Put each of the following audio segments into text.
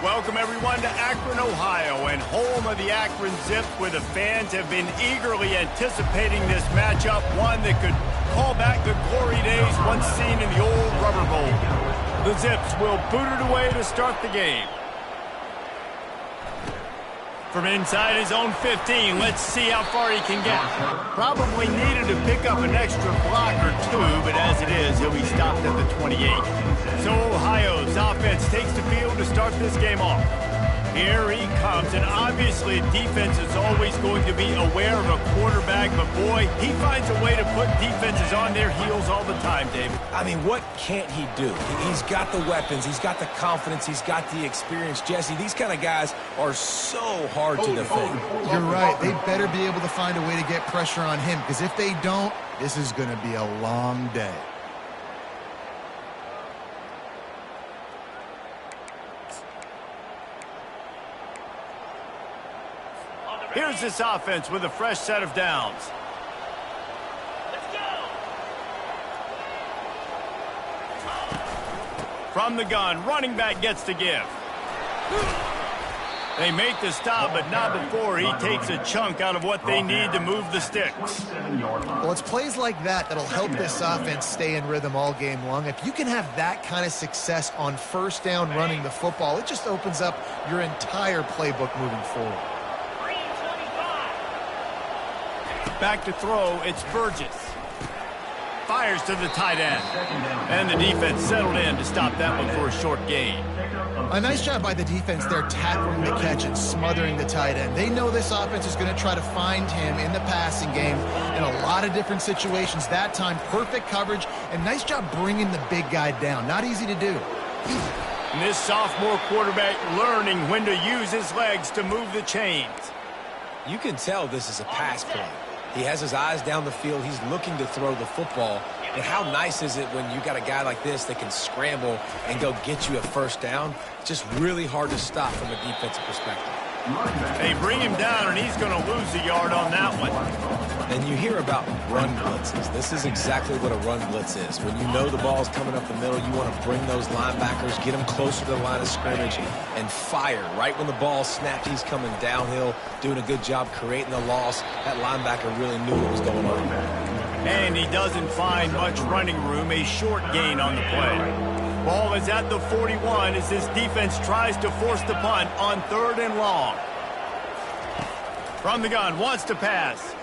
Welcome, everyone, to Akron, Ohio, and home of the Akron Zips, where the fans have been eagerly anticipating this matchup, one that could call back the glory days once seen in the old Rubber Bowl. The Zips will boot it away to start the game. From inside his own 15, let's see how far he can get. Probably needed to pick up an extra block or two, but as it is, he'll be stopped at the 28. So Ohio's offense takes the field to start this game off. Here he comes, and obviously defense is always going to be aware of a quarterback, but boy, he finds a way to put defenses on their heels all the time, David. I mean, what can't he do? He's got the weapons, he's got the confidence, he's got the experience. Jesse, these kind of guys are so hard to defend. You're right. They better be able to find a way to get pressure on him, because if they don't, this is going to be a long day. Here's this offense with a fresh set of downs. Let's go. From the gun, running back gets to give. They make the stop, but not before he takes a chunk out of what they need to move the sticks. Well, it's plays like that that'll help this offense stay in rhythm all game long. If you can have that kind of success on first down running the football, it just opens up your entire playbook moving forward. Back to throw, it's Burgess. Fires to the tight end. And the defense settled in to stop that one for a short gain. A nice job by the defense there, tackling the catch and smothering the tight end. They know this offense is going to try to find him in the passing game in a lot of different situations. That time, perfect coverage, and nice job bringing the big guy down. Not easy to do. And this sophomore quarterback learning when to use his legs to move the chains. You can tell this is a pass play. He has his eyes down the field. He's looking to throw the football. But how nice is it when you got a guy like this that can scramble and go get you a first down? Just really hard to stop from a defensive perspective. They bring him down, and he's going to lose a yard on that one. And you hear about run blitzes. This is exactly what a run blitz is. When you know the ball's coming up the middle, you want to bring those linebackers, get them closer to the line of scrimmage, and fire. Right when the ball snapped, he's coming downhill, doing a good job creating the loss. That linebacker really knew what was going on. And he doesn't find much running room, a short gain on the play. Ball is at the 41 as this defense tries to force the punt on 3rd and long. From the gun, wants to pass.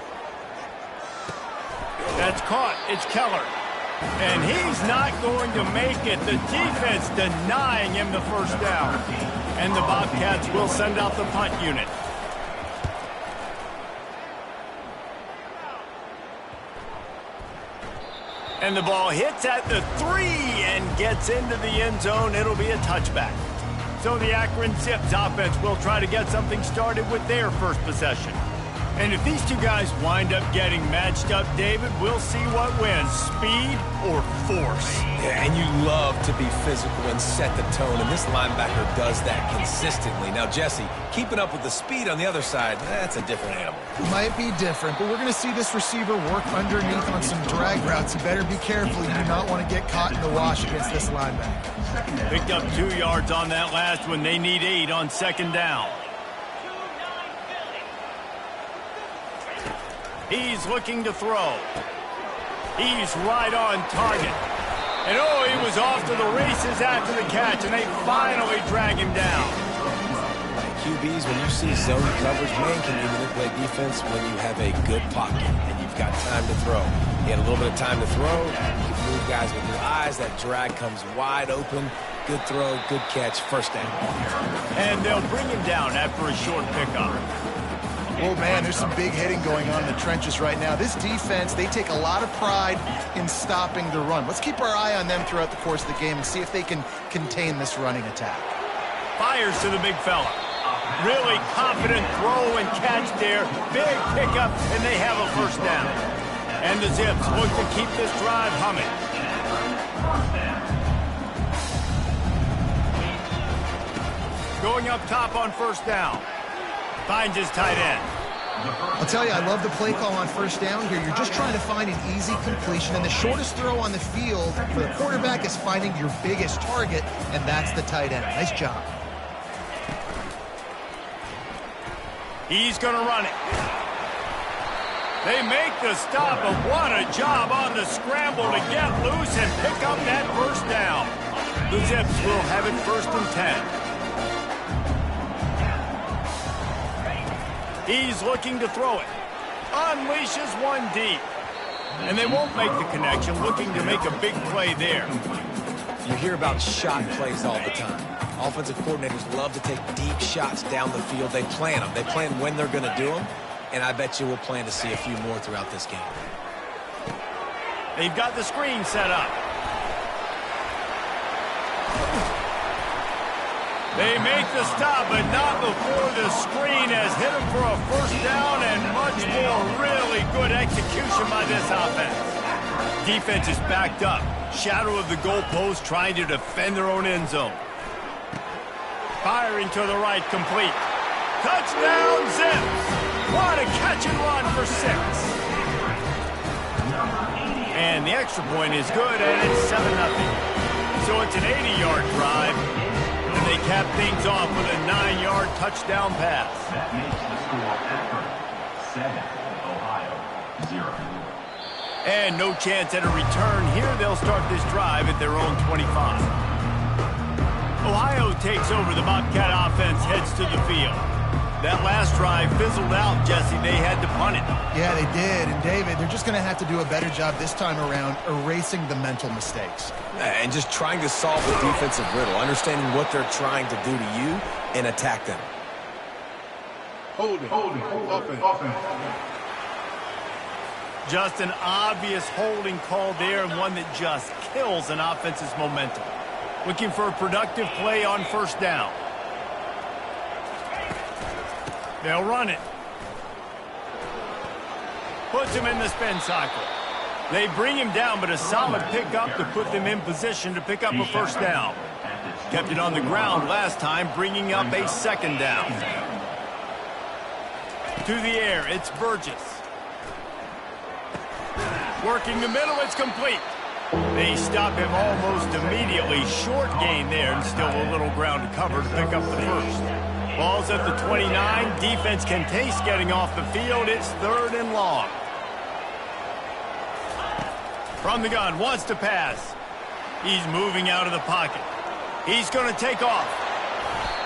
That's caught. It's Keller. And he's not going to make it. The defense denying him the first down. And the Bobcats will send out the punt unit. And the ball hits at the 3 and gets into the end zone. It'll be a touchback. So the Akron Zips offense will try to get something started with their first possession. And if these two guys wind up getting matched up, David, we'll see what wins, speed or force. Yeah, and you love to be physical and set the tone, and this linebacker does that consistently. Now, Jesse, keeping up with the speed on the other side, that's a different animal. Might be different, but we're going to see this receiver work underneath on some drag routes. You better be careful. You do not want to get caught in the wash against this linebacker. Picked up 2 yards on that last one. They need 8 on 2nd down. He's looking to throw. He's right on target. And oh, he was off to the races after the catch, and they finally drag him down. QBs, when you see zone coverage, man, can you manipulate defense when you have a good pocket and you've got time to throw. He had a little bit of time to throw. You can move guys with your eyes. That drag comes wide open. Good throw, good catch, first down. And they'll bring him down after a short pickup. Oh, man, there's some big hitting going on in the trenches right now. This defense, they take a lot of pride in stopping the run. Let's keep our eye on them throughout the course of the game and see if they can contain this running attack. Fires to the big fella. Really confident throw and catch there. Big pickup, and they have a first down. And the Zips look to keep this drive humming. Going up top on first down. Finds his tight end. I'll tell you, I love the play call on first down here. You're just trying to find an easy completion, and the shortest throw on the field for the quarterback is finding your biggest target, and that's the tight end. Nice job. He's going to run it. They make the stop, but what a job on the scramble to get loose and pick up that first down. The Zips will have it 1st and 10. He's looking to throw it. Unleashes one deep. And they won't make the connection, looking to make a big play there. You hear about shot plays all the time. Offensive coordinators love to take deep shots down the field. They plan them. They plan when they're going to do them. And I bet you we'll plan to see a few more throughout this game. They've got the screen set up. They make the stop, but not before the screen has hit them for a first down and much more really good execution by this offense. Defense is backed up. Shadow of the goalpost trying to defend their own end zone. Firing to the right, complete. Touchdown, Zips! What a catch and run for 6. And the extra point is good, and it's 7-0. So it's an 80-yard drive, and they cap things off with a 9-yard touchdown pass. That makes the score Akron 7, Ohio 0. And no chance at a return here. They'll start this drive at their own 25. Ohio takes over. The Bobcat offense heads to the field. That last drive fizzled out, Jesse. They had to punt it. Yeah, they did. And, David, they're just going to have to do a better job this time around erasing the mental mistakes. And just trying to solve the defensive riddle, understanding what they're trying to do to you and attack them. Holding, offense. Just an obvious holding call there, and one that just kills an offense's momentum. Looking for a productive play on first down. They'll run it. Puts him in the spin cycle. They bring him down, but a solid pickup to put them in position to pick up a first down. Kept it on the ground last time, bringing up a 2nd down. To the air, it's Burgess. Working the middle, it's complete. They stop him almost immediately. Short gain there, and still a little ground to cover to pick up the first. Ball's at the 29. Defense can taste getting off the field. It's 3rd and long. From the gun, wants to pass. He's moving out of the pocket. He's going to take off.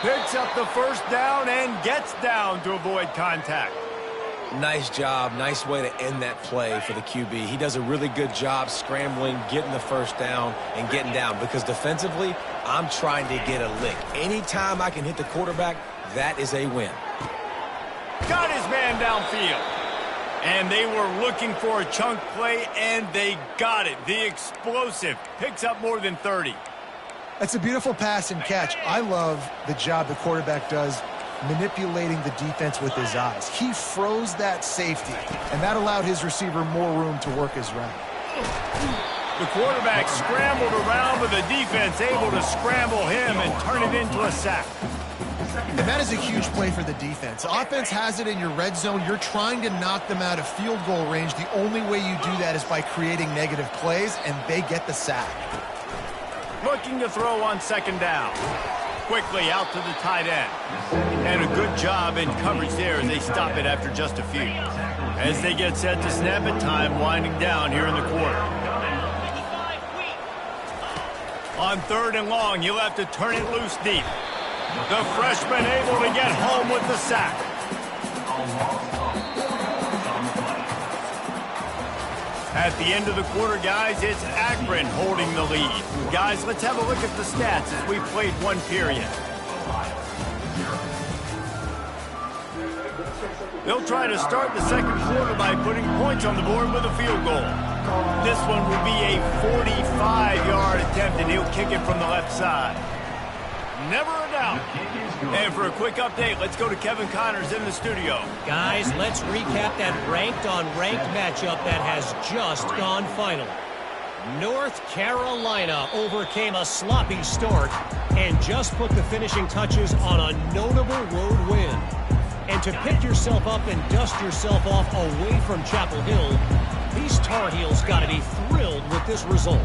Picks up the first down and gets down to avoid contact. Nice job. Nice way to end that play for the QB. He does a really good job scrambling, getting the first down, and getting down. Because defensively, I'm trying to get a lick. Anytime I can hit the quarterback, that is a win. Got his man downfield. And they were looking for a chunk play, and they got it. The explosive picks up more than 30. That's a beautiful pass and catch. I love the job the quarterback does manipulating the defense with his eyes. He froze that safety, and that allowed his receiver more room to work his route. The quarterback scrambled around, but the defense able to scramble him and turn it into a sack. And that is a huge play for the defense. Offense has it in your red zone. You're trying to knock them out of field goal range. The only way you do that is by creating negative plays, and they get the sack. Looking to throw on 2nd down. Quickly out to the tight end. And a good job in coverage there as they stop it after just a few. As they get set to snap it, time winding down here in the quarter. On 3rd and long, you'll have to turn it loose deep. The freshman able to get home with the sack. At the end of the quarter, guys, it's Akron holding the lead. Guys, let's have a look at the stats as we played one period. They'll try to start the 2nd quarter by putting points on the board with a field goal. This one will be a 45-yard attempt, and he'll kick it from the left side. Never a doubt. And for a quick update, let's go to Kevin Connors in the studio. Guys, let's recap that ranked-on-ranked matchup that has just gone final. North Carolina overcame a sloppy start and just put the finishing touches on a notable road win. And to pick yourself up and dust yourself off away from Chapel Hill, these Tar Heels got to be thrilled with this result.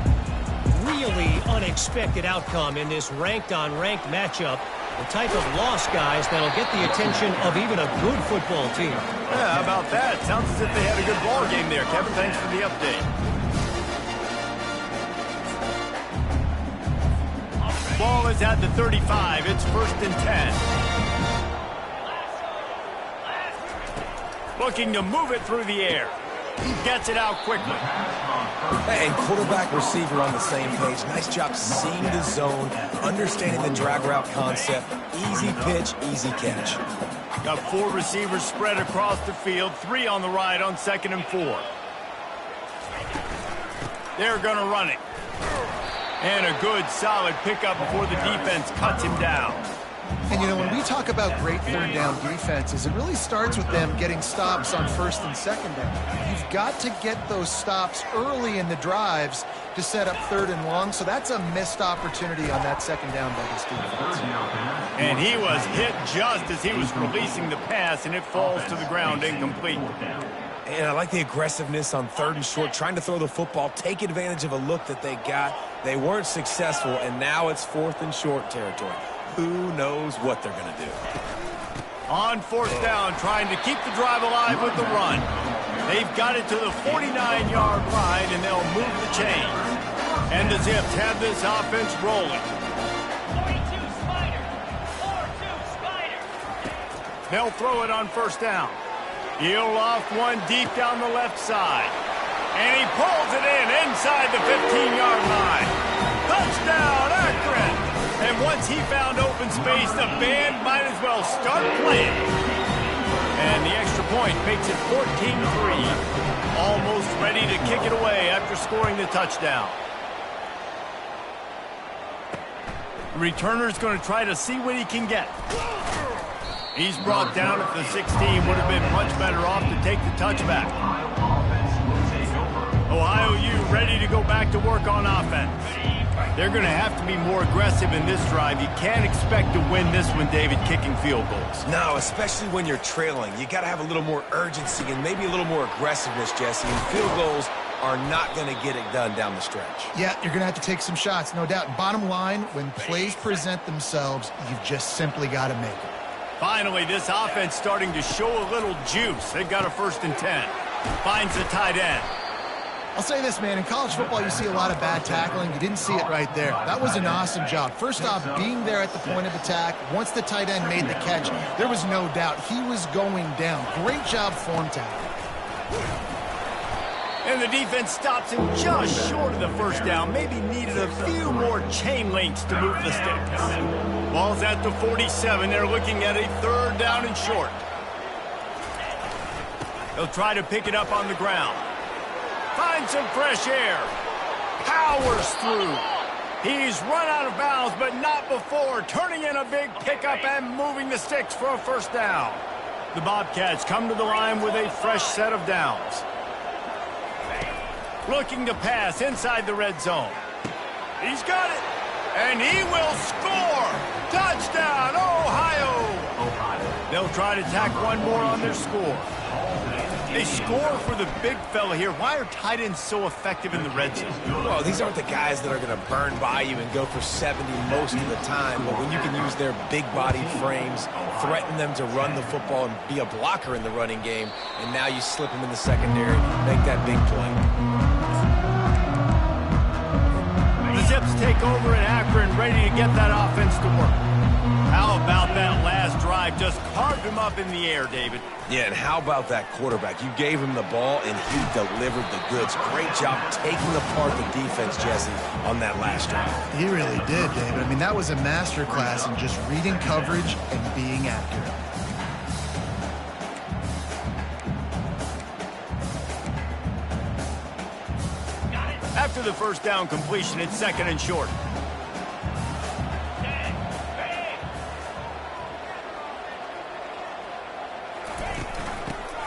Really unexpected outcome in this ranked-on-ranked matchup, The type of loss, guys, that'll get the attention of even a good football team. Yeah, how about that? Sounds as if they had a good ball game there. Kevin, thanks for the update. Ball is at the 35. It's 1st and 10. Looking to move it through the air. He gets it out quickly. And quarterback receiver on the same page. Nice job seeing the zone, understanding the drag route concept. Easy pitch, easy catch. Got 4 receivers spread across the field, 3 on the right on 2nd and 4. They're going to run it. And a good, solid pickup before the defense cuts him down. And, you know, when we talk about great third down defenses, it really starts with them getting stops on 1st and 2nd down. You've got to get those stops early in the drives to set up 3rd and long, so that's a missed opportunity on that 2nd down by this defense. And he was hit just as he was releasing the pass, and it falls to the ground incomplete. And I like the aggressiveness on 3rd and short, trying to throw the football, take advantage of a look that they got. They weren't successful, and now it's 4th and short territory. Who knows what they're going to do? On 4th down, trying to keep the drive alive with the run. They've got it to the 49-yard line, and they'll move the chains. And the Zips have this offense rolling. 42 Spider. 4-2 Spider. They'll throw it on 1st down. He'll off one deep down the left side. And he pulls it in inside the 15-yard line. Touchdown, Akron! And once he found open space, the band might as well start playing. And the extra point makes it 14-3. Almost ready to kick it away after scoring the touchdown. The returner's going to try to see what he can get. He's brought down at the 16. Would have been much better off to take the touchback. Ohio U ready to go back to work on offense. They're going to have to be more aggressive in this drive. You can't expect to win this one, David, kicking field goals. No, especially when you're trailing. You got to have a little more urgency and maybe a little more aggressiveness, Jesse. And field goals are not going to get it done down the stretch. Yeah, you're going to have to take some shots, no doubt. Bottom line, when plays present themselves, you've just simply got to make them. Finally, this offense starting to show a little juice. They've got a 1st and 10. Finds the tight end. I'll say this, man. In college football, you see a lot of bad tackling. You didn't see it right there. That was an awesome job. First off, being there at the point of attack. Once the tight end made the catch, there was no doubt he was going down. Great job form tackle. And the defense stops him just short of the 1st down. Maybe needed a few more chain links to move the sticks. Ball's at the 47. They're looking at a 3rd down and short. They'll try to pick it up on the ground. Finds some fresh air. Powers through. He's run out of bounds, but not before turning in a big pickup and moving the sticks for a 1st down. The Bobcats come to the line with a fresh set of downs. Looking to pass inside the red zone. He's got it. And he will score. Touchdown, Ohio. They'll try to tack one more on their score. They score for the big fella here. Why are tight ends so effective in the red zone? Well, these aren't the guys that are going to burn by you and go for 70 most of the time, but when you can use their big-bodied frames, threaten them to run the football and be a blocker in the running game, and now you slip them in the secondary, make that big play. The Zips take over in Akron, ready to get that offense to work. How about that last drive? Just carved him up in the air, David. Yeah, and how about that quarterback? You gave him the ball, and he delivered the goods. Great job taking apart the defense, Jesse, on that last drive. He really did, David. I mean, that was a masterclass in just reading coverage and being accurate. After the 1st down completion, it's 2nd and short.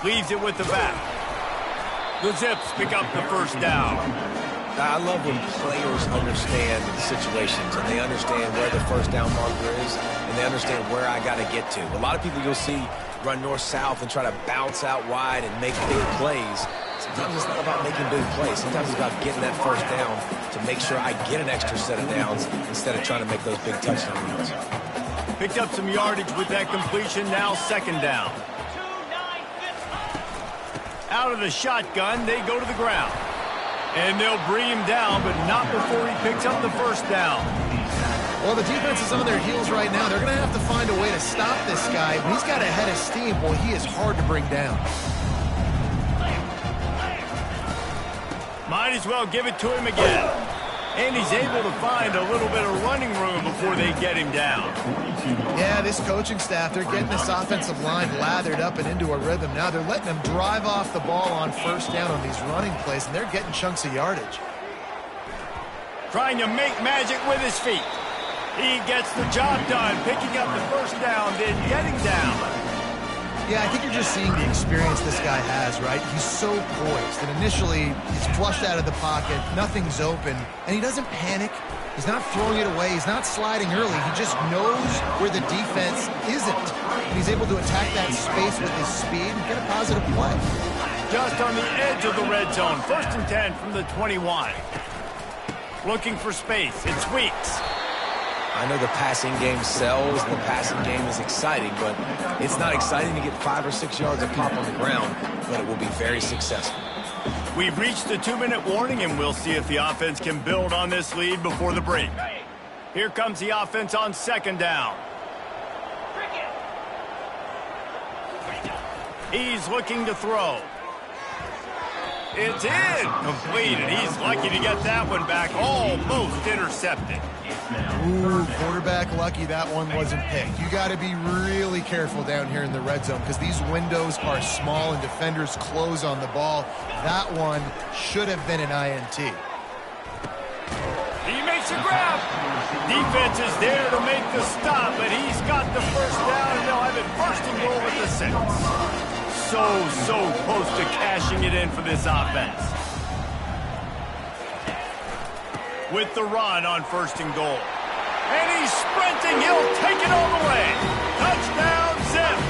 Leaves it with the back. The Zips pick up the 1st down. I love when players understand the situations and they understand where the 1st down marker is and they understand where I got to get to. A lot of people you'll see run north-south and try to bounce out wide and make big plays. Sometimes it's not about making big plays. Sometimes it's about getting that 1st down to make sure I get an extra set of downs instead of trying to make those big touchdown runs. Picked up some yardage with that completion, now second down. 2-9-15. Out of the shotgun, they go to the ground. And they'll bring him down, but not before he picks up the first down. Well, the defense is on their heels right now. They're going to have to find a way to stop this guy. He's got a head of steam. Boy, he is hard to bring down. Might as well give it to him again. And he's able to find a little bit of running room before they get him down. Yeah, this coaching staff, they're getting this offensive line lathered up and into a rhythm. Now they're letting them drive off the ball on first down on these running plays, and they're getting chunks of yardage. Trying to make magic with his feet. He gets the job done, picking up the first down, then getting down. Yeah, I think you're just seeing the experience this guy has, right? He's so poised, and initially he's flushed out of the pocket, nothing's open, and he doesn't panic. He's not throwing it away, he's not sliding early. He just knows where the defense isn't, and he's able to attack that space with his speed and get a positive play. Just on the edge of the red zone, 1st and 10 from the 21. Looking for space, it's Weeks. I know the passing game sells, the passing game is exciting, but it's not exciting to get 5 or 6 yards of pop on the ground, but it will be very successful. We've reached the 2-minute warning, and we'll see if the offense can build on this lead before the break. Here comes the offense on second down. He's looking to throw. It's in. Completed. He's lucky to get that one back. Almost intercepted. Ooh, quarterback lucky that one wasn't picked. You got to be really careful down here in the red zone because these windows are small and defenders close on the ball. That one should have been an INT. He makes a grab. Defense is there to make the stop, but he's got the first down, and they'll have it 1st and goal at the 6. So close to cashing it in for this offense. With the run on 1st and goal. And he's sprinting. He'll take it all the way. Touchdown, Zips.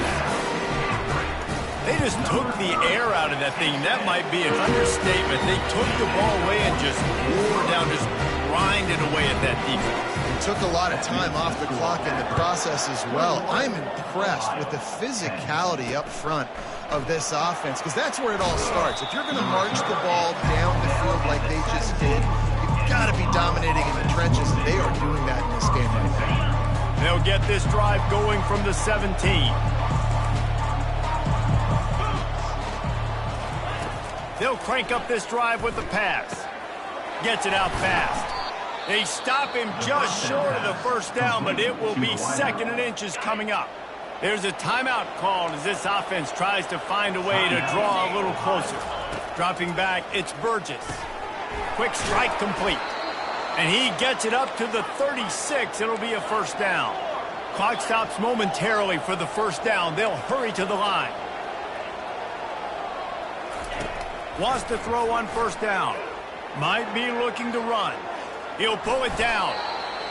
They just took the air out of that thing. That might be an understatement. They took the ball away and just wore down, just grinded away at that defense. Took a lot of time off the clock in the process as well. I'm impressed with the physicality up front of this offense because that's where it all starts. If you're going to march the ball down the field like they just did, you've got to be dominating in the trenches, and they are doing that in this game right now. They'll get this drive going from the 17. They'll crank up this drive with the pass. Gets it out fast. They stop him just short of the first down, but it will be 2nd and inches coming up. There's a timeout called as this offense tries to find a way to draw a little closer. Dropping back, it's Burgess. Quick strike complete. And he gets it up to the 36. It'll be a 1st down. Clock stops momentarily for the 1st down. They'll hurry to the line. Wants to throw on 1st down. Might be looking to run. He'll pull it down.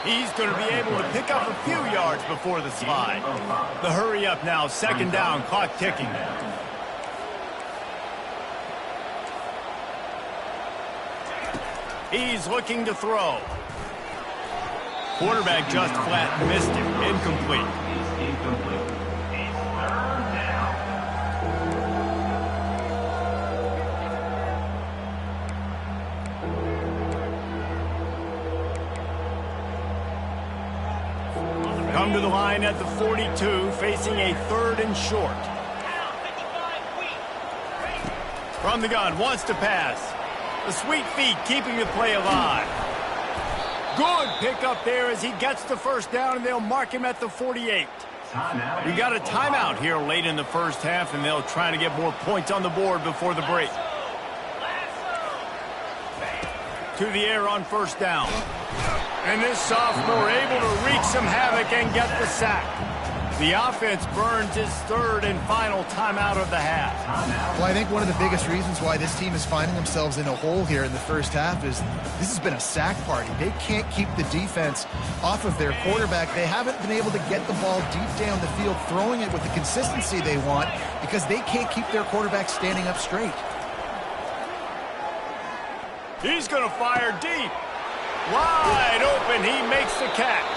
He's going to be able to pick up a few yards before the slide. The hurry up now, 2nd down, clock ticking. He's looking to throw. Quarterback just flat missed him. Incomplete. Come to the line at the 42, facing a 3rd and short. From the gun, wants to pass. The sweet feet keeping the play alive. Good pick up there as he gets the 1st down, and they'll mark him at the 48. We got a timeout here late in the 1st half, and they'll try to get more points on the board before the break. To the air on 1st down. And this sophomore able to wreak some havoc and get the sack. The offense burns his 3rd and final timeout of the half. Well, I think one of the biggest reasons why this team is finding themselves in a hole here in the 1st half is this has been a sack party. They can't keep the defense off of their quarterback. They haven't been able to get the ball deep down the field, throwing it with the consistency they want because they can't keep their quarterback standing up straight. He's going to fire deep. Wide open, he makes the catch.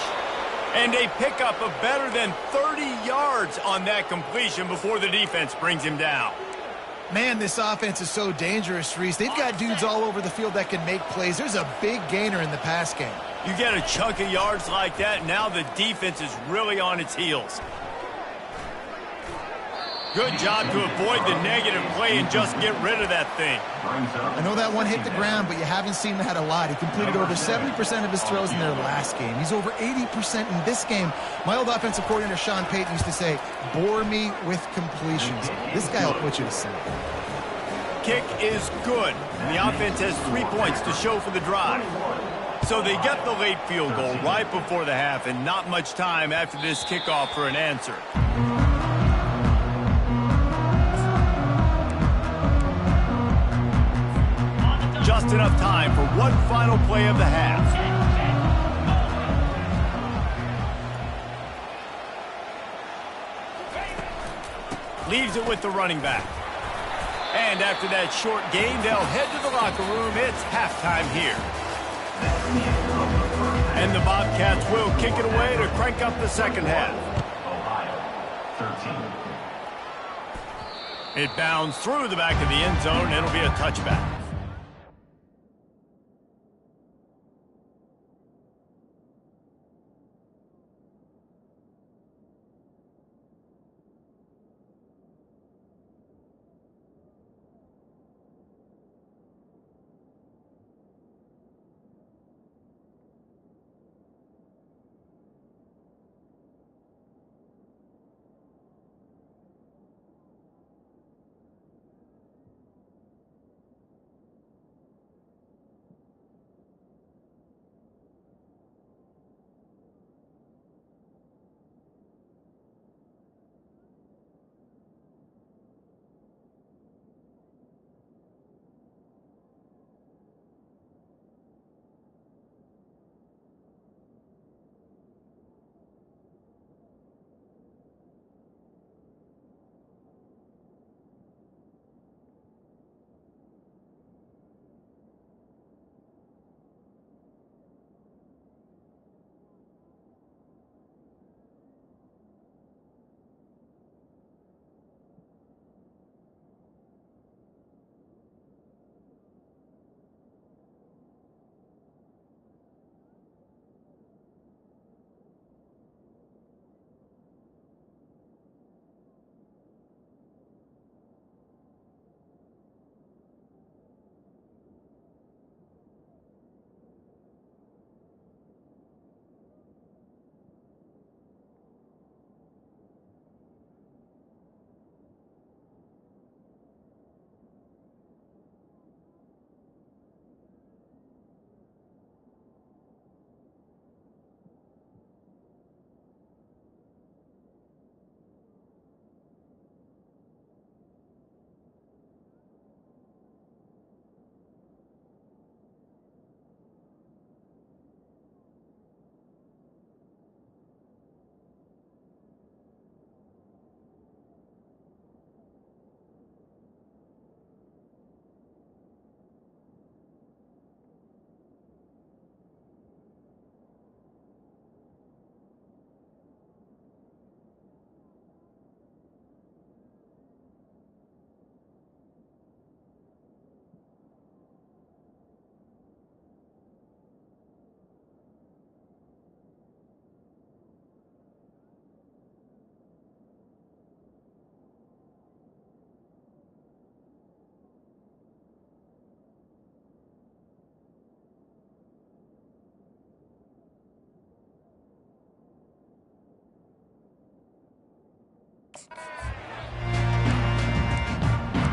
And they pick up a better than 30 yards on that completion before the defense brings him down. Man, this offense is so dangerous, Reese. They've got dudes all over the field that can make plays. There's a big gainer in the pass game. You get a chunk of yards like that, now the defense is really on its heels. Good job to avoid the negative play and just get rid of that thing. I know that one hit the ground, but you haven't seen that a lot. He completed over 70% of his throws in their last game. He's over 80% in this game. My old offensive coordinator, Sean Payton, used to say, bore me with completions. This guy will put you to sleep. Kick is good. And the offense has 3 points to show for the drive. So they get the late field goal right before the half and not much time after this kickoff for an answer. Just enough time for one final play of the half. Leaves it with the running back. And after that short gain, they'll head to the locker room. It's halftime here. And the Bobcats will kick it away to crank up the second half. Ohio, 13. It bounds through the back of the end zone. It'll be a touchback.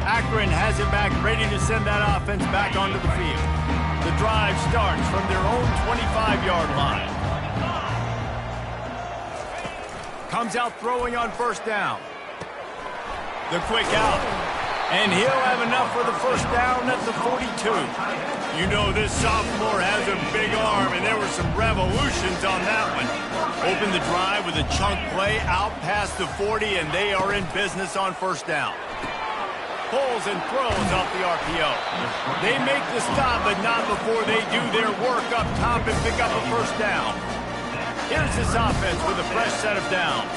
Akron has it back, ready to send that offense back onto the field. The drive starts from their own 25-yard line. Comes out throwing on first down. The quick out. And he'll have enough for the first down at the 42. You know this sophomore has a big arm, and there were some revolutions on that one. Open the drive with a chunk play out past the 40, and they are in business on first down. Pulls and throws off the RPO. They make the stop, but not before they do their work up top and pick up a first down. Here's this offense with a fresh set of downs.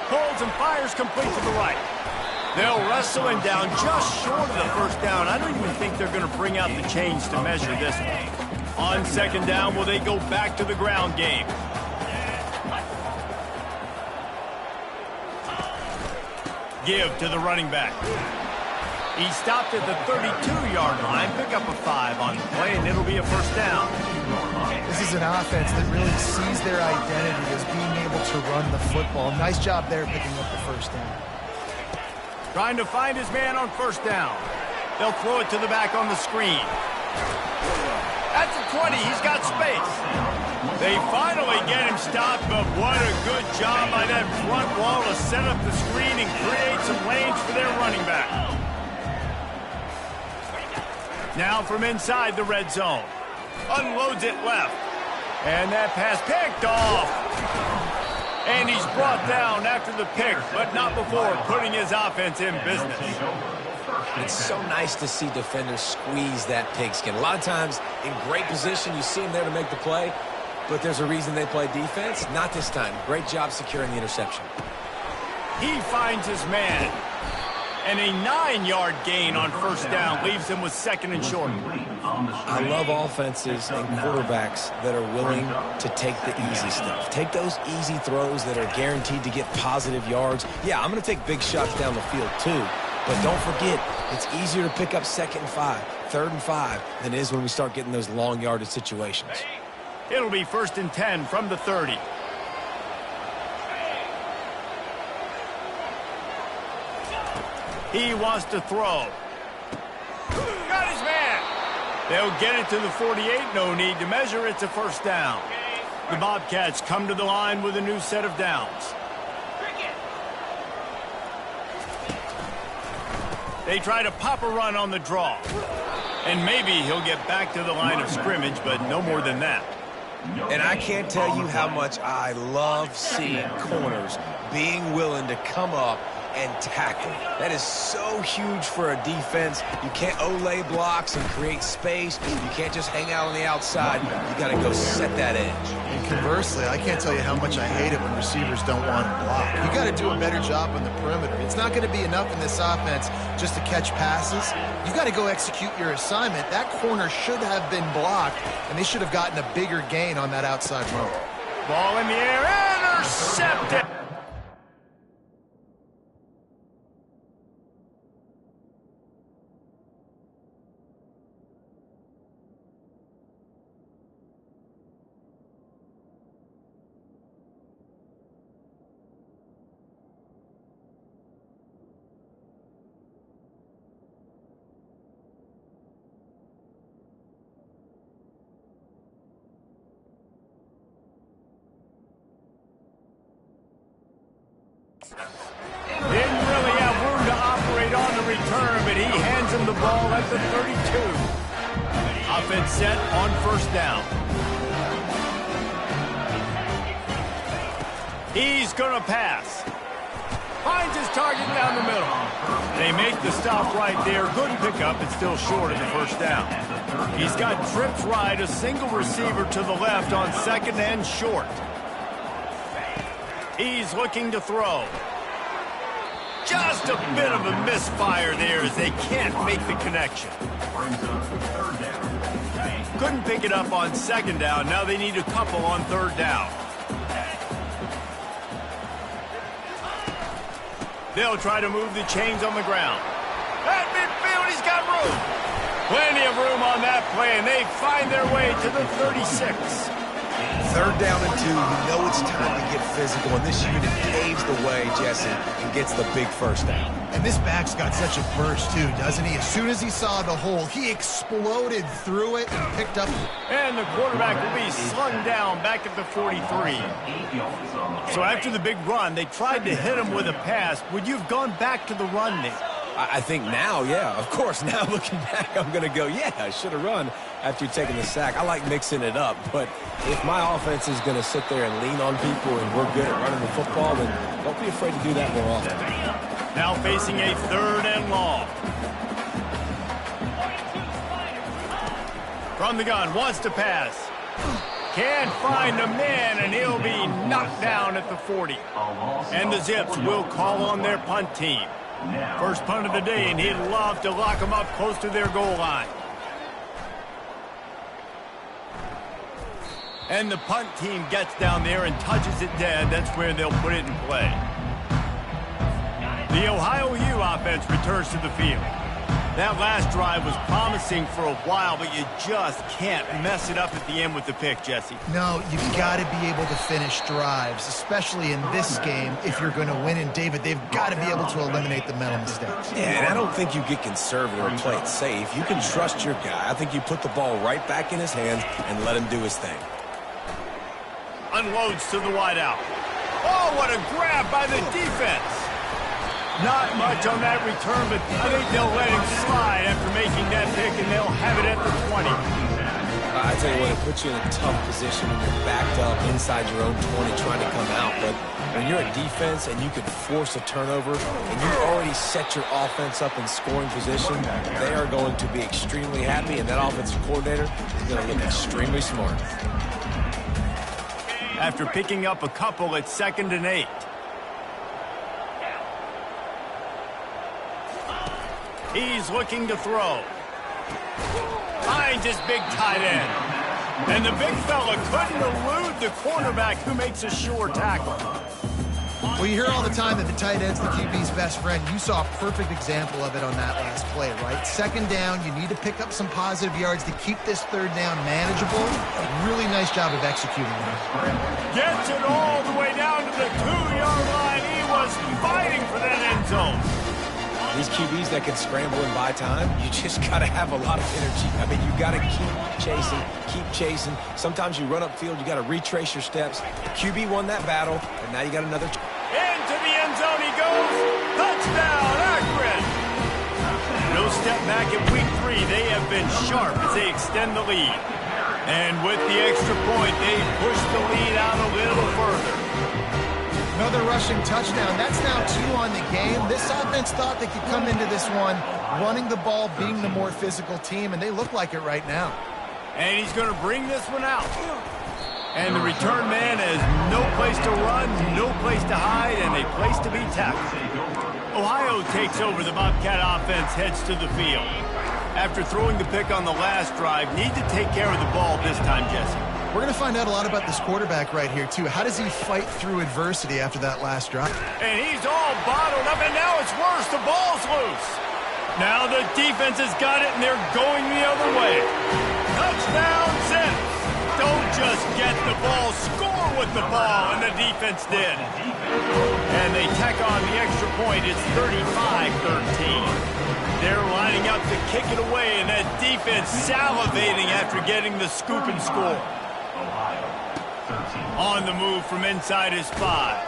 Pulls and fires complete to the right. They'll wrestle him down just short of the first down. I don't even think they're going to bring out the chains to measure this one. On second down, will they go back to the ground game? Give to the running back. He stopped at the 32-yard line. Pick up a 5 on the play, and it'll be a first down. This is an offense that really sees their identity as being able to run the football. Nice job there picking up the first down. Trying to find his man on first down. They'll throw it to the back on the screen. That's a 20. He's got space. They finally get him stopped, but what a good job by that front wall to set up the screen and create some lanes for their running back. Now from inside the red zone. Unloads it left. And that pass picked off. And he's brought down after the pick, but not before putting his offense in business. It's so nice to see defenders squeeze that pigskin. A lot of times in great position, you see them there to make the play, but there's a reason they play defense. Not this time. Great job securing the interception. He finds his man. And a 9-yard gain on first down leaves him with second and short. I love offenses and quarterbacks that are willing to take the easy stuff. Take those easy throws that are guaranteed to get positive yards. Yeah, I'm going to take big shots down the field too. But don't forget, it's easier to pick up second and 5, third and 5 than it is when we start getting those long yardage situations. It'll be first and 10 from the 30. He wants to throw. Got his man. They'll get it to the 48. No need to measure. It's a first down. The Bobcats come to the line with a new set of downs. They try to pop a run on the draw. And maybe he'll get back to the line of scrimmage, but no more than that. And I can't tell you how much I love seeing corners being willing to come up and tackle. That is so huge for a defense. You can't olay blocks and create space. You can't just hang out on the outside. You got to go set that edge. And conversely, I can't tell you how much I hate it when receivers don't want to block. You got to do a better job on the perimeter. It's not going to be enough in this offense just to catch passes. You got to go execute your assignment. That corner should have been blocked, and they should have gotten a bigger gain on that outside run. Ball in the air, intercepted. Didn't really have room to operate on the return, but he hands him the ball at the 32. Offense set on first down. He's going to pass. Finds his target down the middle. They make the stop right there. Good pickup. It's still short of the first down. He's got trips right, a single receiver to the left on second and short. He's looking to throw. Just a bit of a misfire there as they can't make the connection. Couldn't pick it up on second down. Now they need a couple on third down. They'll try to move the chains on the ground. At midfield, he's got room. Plenty of room on that play, and they find their way to the 36. Third down and 2, you know it's time to get physical, and this unit paves the way, Jesse, and gets the big first down. And this back's got such a burst, too, doesn't he? As soon as he saw the hole, he exploded through it and picked up. And the quarterback will be slung down back at the 43. So after the big run, they tried to hit him with a pass. Would you have gone back to the run, Nick? I think now, yeah, of course. Now looking back, I'm going to go, yeah, I should have run after taking the sack. I like mixing it up, but if my offense is going to sit there and lean on people and we're good at running the football, then don't be afraid to do that more often. Now facing a third and long. From the gun, wants to pass. Can't find a man, and he'll be knocked down at the 40. And the Zips will call on their punt team. First punt of the day, and he'd love to lock them up close to their goal line. And the punt team gets down there and touches it dead. That's where they'll put it in play. The Ohio U offense returns to the field. That last drive was promising for a while, but you just can't mess it up at the end with the pick, Jesse. No, you've got to be able to finish drives, especially in this game if you're going to win. And, David, they've got to be able to eliminate the mental mistakes. Yeah, and I don't think you get conservative or play it safe. You can trust your guy. I think you put the ball right back in his hands and let him do his thing. Unloads to the wideout. Oh, what a grab by the defense. Not much on that return, but I think they'll let him slide after making that pick, and they'll have it at the 20. I tell you what, it puts you in a tough position when you're backed up inside your own 20 trying to come out. But when you're a defense and you could force a turnover and you already set your offense up in scoring position, they are going to be extremely happy, and that offensive coordinator is going to look extremely smart. After picking up a couple, it's 2nd and 8. He's looking to throw. Finds his big tight end. And the big fella couldn't elude the cornerback who makes a sure tackle. Well, you hear all the time that the tight end's the QB's best friend. You saw a perfect example of it on that last play, right? 2nd down, you need to pick up some positive yards to keep this 3rd down manageable. Really nice job of executing that. Gets it all the way down to the 2-yard line. He was fighting for that end zone. These QBs that can scramble and buy time, you just got to have a lot of energy. I mean, you got to keep chasing. Sometimes you run upfield, you got to retrace your steps. The QB won that battle, and now you got another. Into the end zone he goes. Touchdown, Akron. No step back at week 3. They have been sharp as they extend the lead. And with the extra point, they push the lead out a little further. Another rushing touchdown. That's now 2 on the game. This offense thought they could come into this one running the ball, being the more physical team, and they look like it right now. And he's going to bring this one out. And the return man has no place to run, no place to hide, and a place to be tackled. Ohio takes over. The Bobcat offense heads to the field. After throwing the pick on the last drive, need to take care of the ball this time, Jesse. We're going to find out a lot about this quarterback right here, too. How does he fight through adversity after that last drive? And he's all bottled up, and now it's worse. The ball's loose. Now the defense has got it, and they're going the other way. Touchdown, Zips. Don't just get the ball, score with the ball, and the defense did. And they tack on the extra point. It's 35-13. They're lining up to kick it away, and that defense salivating after getting the scoop and score. On the move from inside his 5.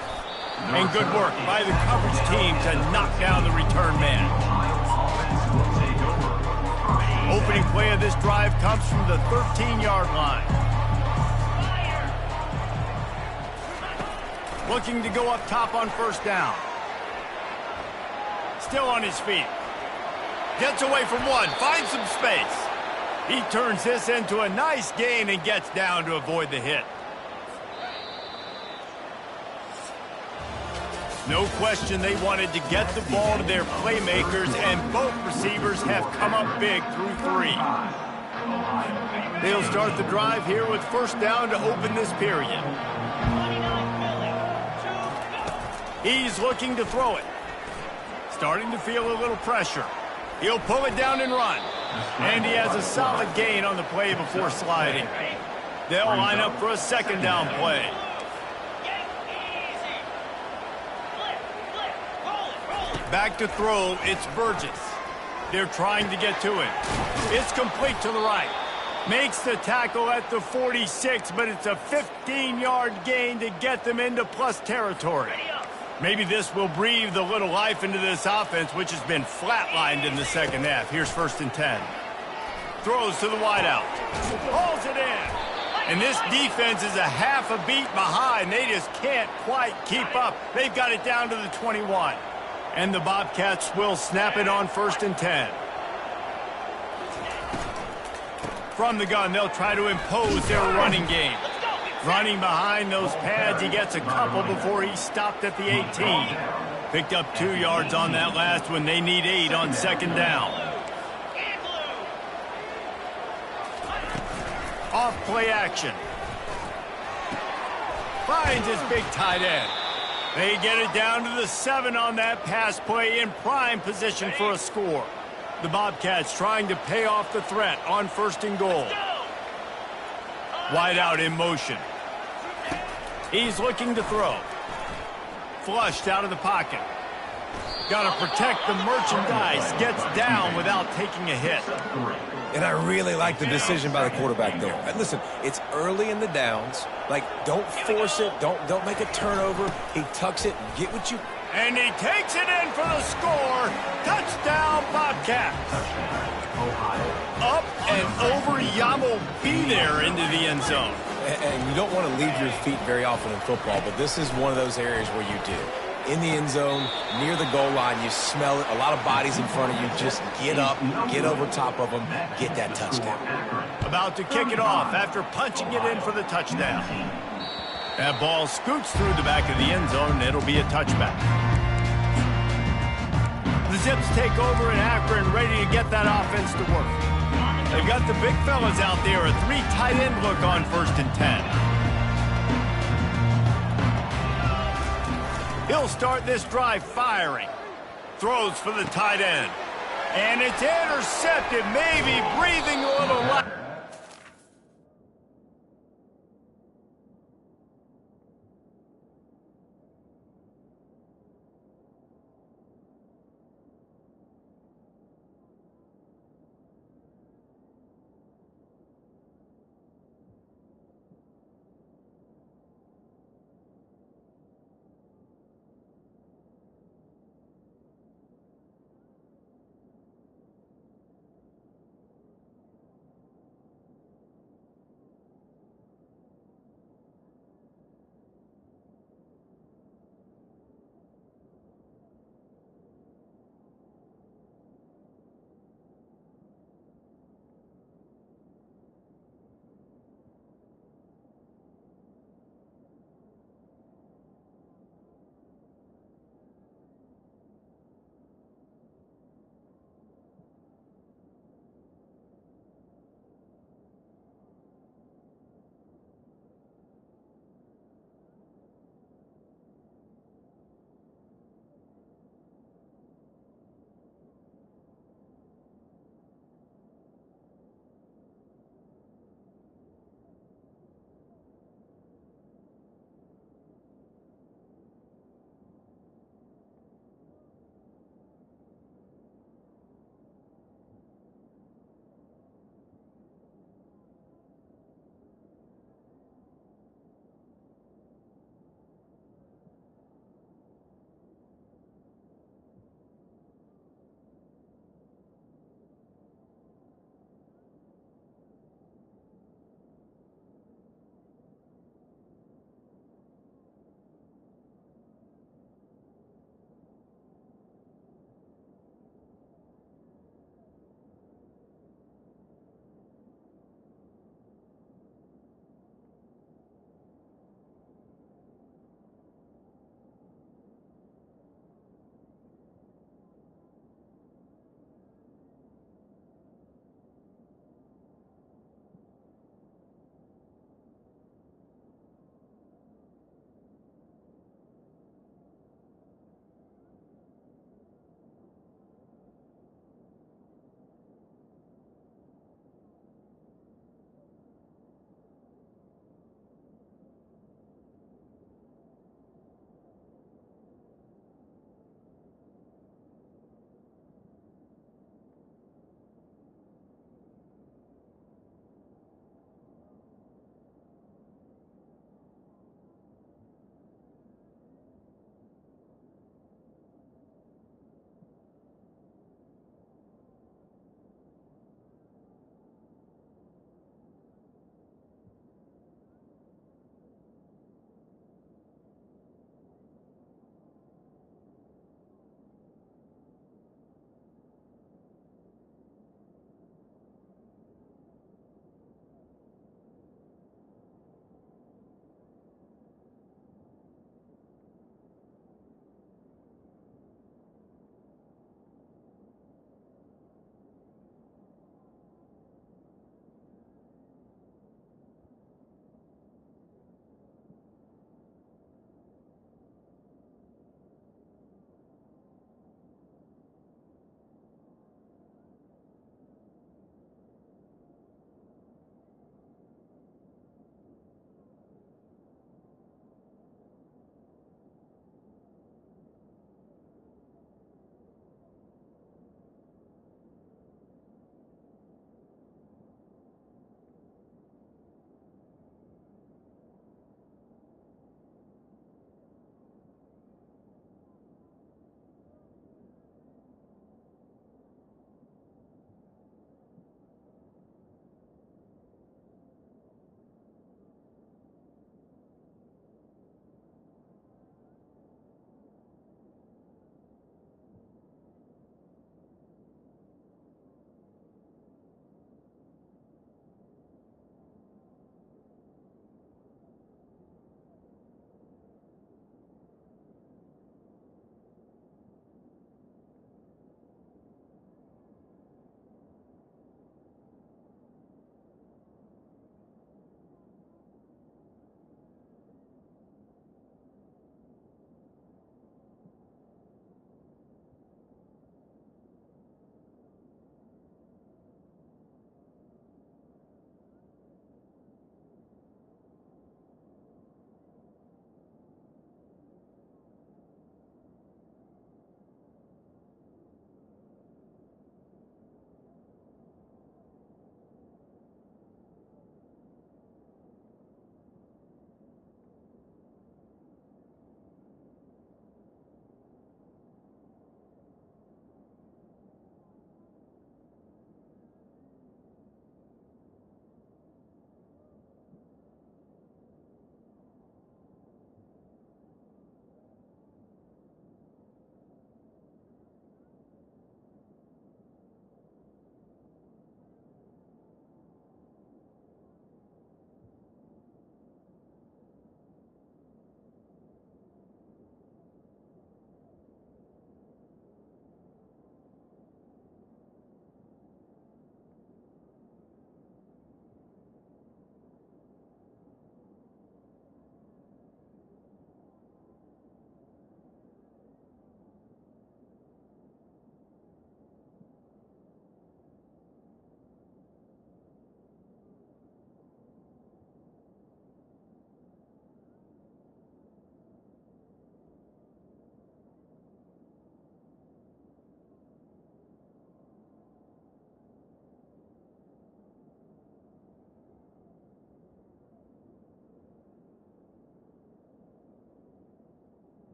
And good work by the coverage team to knock down the return man. Opening play of this drive comes from the 13-yard line. Looking to go up top on 1st down. Still on his feet. Gets away from one, finds some space. He turns this into a nice gain and gets down to avoid the hit. No question they wanted to get the ball to their playmakers, and both receivers have come up big through 3. They'll start the drive here with 1st down to open this period. He's looking to throw it. Starting to feel a little pressure. He'll pull it down and run. And he has a solid gain on the play before sliding. They'll line up for a 2nd down play. Back to throw, it's Burgess. They're trying to get to him. It's complete to the right. Makes the tackle at the 46, but it's a 15-yard gain to get them into plus territory. Maybe this will breathe a little life into this offense, which has been flatlined in the 2nd half. Here's 1st and 10. Throws to the wideout. Pulls it in. And this defense is a half a beat behind. They just can't quite keep up. They've got it down to the 21. And the Bobcats will snap it on 1st and 10. From the gun, they'll try to impose their running game. Running behind those pads, he gets a couple before he stopped at the 18. Picked up 2 yards on that last one. They need 8 on second down. Off play action. Finds his big tight end. They get it down to the 7 on that pass play in prime position for a score. The Bobcats trying to pay off the threat on 1st and goal. Wide out in motion. He's looking to throw. Flushed out of the pocket. Got to protect the merchandise. Gets down without taking a hit. And I really like the decision by the quarterback there. And listen, it's early in the downs. Like, don't force it. Don't make a turnover. He tucks it. Get what you... And he takes it in for the score. Touchdown, Bobcats. Up and over Yamo be there into the end zone. And you don't want to leave your feet very often in football, but this is one of those areas where you do. In the end zone, near the goal line, you smell it. A lot of bodies in front of you. Just get up, get over top of them, get that touchdown. About to kick it off after punching it in for the touchdown. That ball scoots through the back of the end zone, and it'll be a touchback. The Zips take over in Akron, ready to get that offense to work. They've got the big fellas out there, a 3 tight end look on 1st and 10. He'll start this drive firing. Throws for the tight end. And it's intercepted, maybe breathing a little light.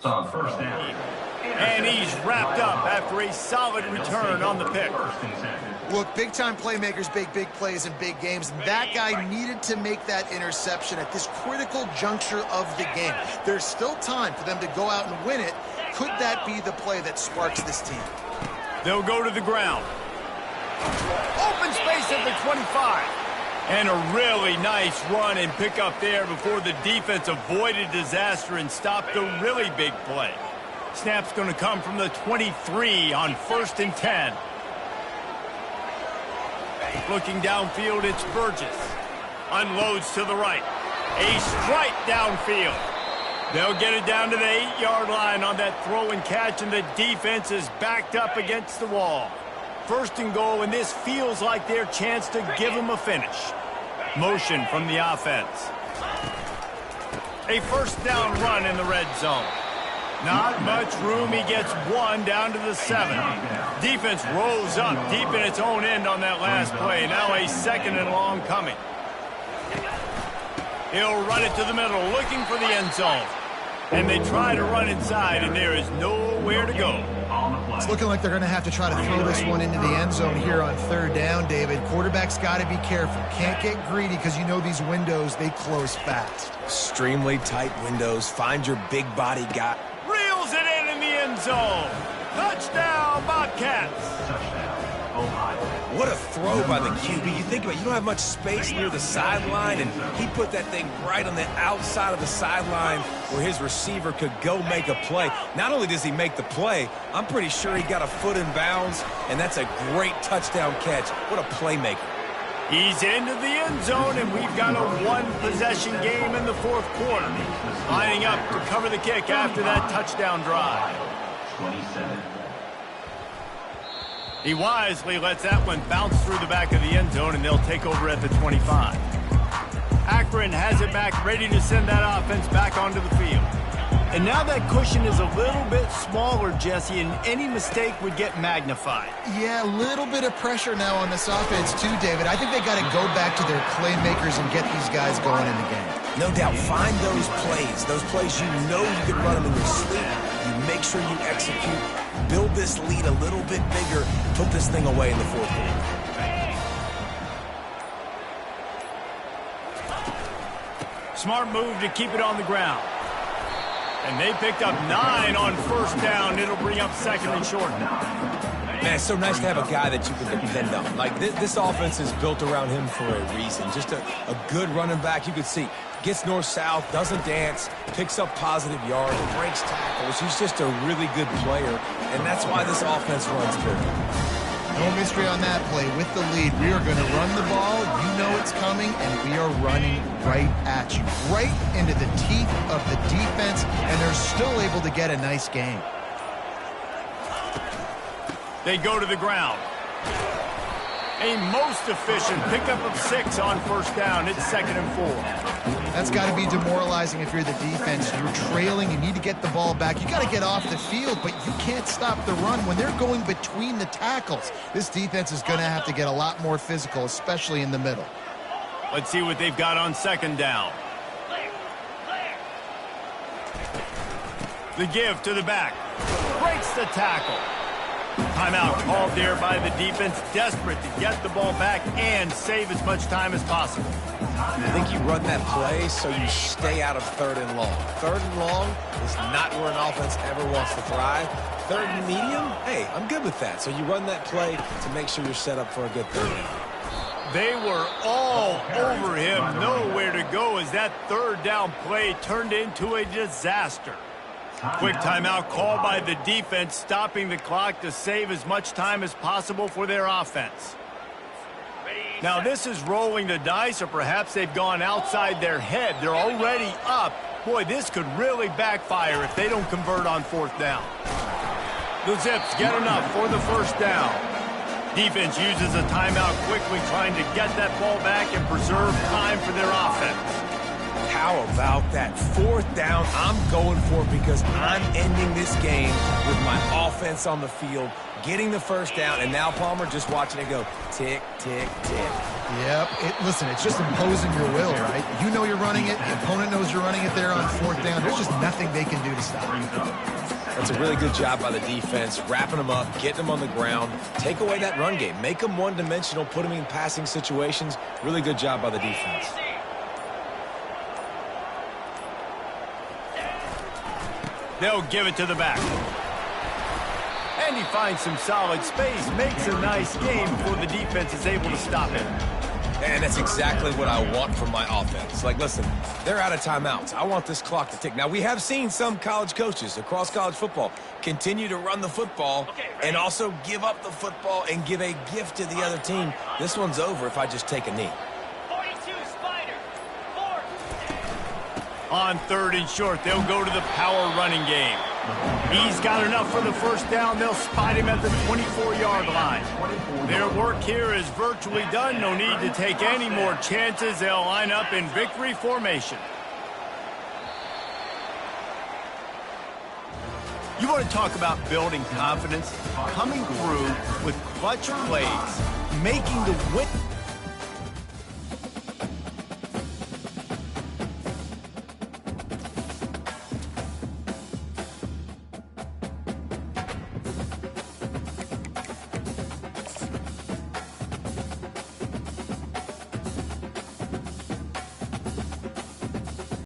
On first down. And he's wrapped up after a solid return on the pick. Look, big-time playmakers make big plays in big games, and that guy needed to make that interception at this critical juncture of the game. There's still time for them to go out and win it. Could that be the play that sparks this team? They'll go to the ground. Open space at the 25. And a really nice run and pick up there before the defense avoided disaster and stopped the really big play. Snap's going to come from the 23 on 1st and 10. Looking downfield, it's Burgess. Unloads to the right. A strike downfield. They'll get it down to the 8-yard line on that throw and catch, and the defense is backed up against the wall. 1st and goal, and this feels like their chance to give them a finish. Motion from the offense. A 1st down run in the red zone. Not much room. He gets one down to the 7. Defense rolls up deep in its own end on that last play. Now a 2nd and long coming. He'll run it to the middle, looking for the end zone. And they try to run inside, and there is nowhere to go. It's looking like they're going to have to try to throw this one into the end zone here on 3rd down, David. Quarterback's got to be careful. Can't get greedy because you know these windows, they close fast. Extremely tight windows. Find your big body guy. Reels it in the end zone. Touchdown, Bobcats. What a throw by the QB. You think about it, you don't have much space near the sideline, and he put that thing right on the outside of the sideline where his receiver could go make a play. Not only does he make the play, I'm pretty sure he got a foot in bounds, and that's a great touchdown catch. What a playmaker. He's into the end zone, and we've got a one-possession game in the 4th quarter. Lining up to cover the kick after that touchdown drive. 27. He wisely lets that one bounce through the back of the end zone, and they'll take over at the 25. Akron has it back, ready to send that offense back onto the field. And now that cushion is a little bit smaller, Jesse, and any mistake would get magnified. Yeah, a little bit of pressure now on this offense too, David. I think they got to go back to their playmakers and get these guys going in the game. No doubt, find those plays you know you can run them in your sleep. You make sure you execute, build this lead a little bit bigger, put this thing away in the 4th quarter. Smart move to keep it on the ground. And they picked up 9 on 1st down. It'll bring up 2nd and short. Man, it's so nice to have a guy that you can depend on. Like, this offense is built around him for a reason. Just a good running back. You could see, gets north-south, doesn't dance, picks up positive yards, breaks tackles. He's just a really good player, and that's why this offense runs good. No mystery on that play. With the lead, we are going to run the ball. You know it's coming, and we are running right at you, right into the teeth of the defense, and they're still able to get a nice game. They go to the ground. A most efficient pickup of 6 on 1st down. It's 2nd and 4. That's got to be demoralizing if you're the defense. You're trailing. You need to get the ball back. You got to get off the field, but you can't stop the run when they're going between the tackles. This defense is going to have to get a lot more physical, especially in the middle. Let's see what they've got on 2nd down. The give to the back. Breaks the tackle. Timeout called there by the defense, desperate to get the ball back and save as much time as possible. I think you run that play so you stay out of 3rd and long. 3rd and long is not where an offense ever wants to thrive. 3rd and medium, hey, I'm good with that. So you run that play to make sure you're set up for a good 3rd down. They were all over him, nowhere to go as that 3rd down play turned into a disaster. Quick timeout called by the defense, stopping the clock to save as much time as possible for their offense. Now this is rolling the dice, or perhaps they've gone outside their head. They're already up. Boy, this could really backfire if they don't convert on 4th down. The Zips get enough for the 1st down. Defense uses a timeout quickly, trying to get that ball back and preserve time for their offense. How about that? 4th down, I'm going for it because I'm ending this game with my offense on the field, getting the 1st down, and now Palmer just watching it go tick, tick, tick. Yep. Listen, it's just imposing your will, right? You know you're running it. The opponent knows you're running it there on 4th down. There's just nothing they can do to stop it. That's a really good job by the defense, wrapping them up, getting them on the ground. Take away that run game. Make them one-dimensional, put them in passing situations. Really good job by the defense. They'll give it to the back. And he finds some solid space, makes a nice game before the defense is able to stop him. And that's exactly what I want from my offense. Like, listen, they're out of timeouts. I want this clock to tick. Now, we have seen some college coaches across college football continue to run the football and also give up the football and give a gift to the other team. This one's over if I just take a knee. 42, Spider. 4. On 3rd and short, they'll go to the power running game. He's got enough for the 1st down. They'll spot him at the 24-yard line. Their work here is virtually done. No need to take any more chances. They'll line up in victory formation. You want to talk about building confidence? Coming through with clutch plays, making the win.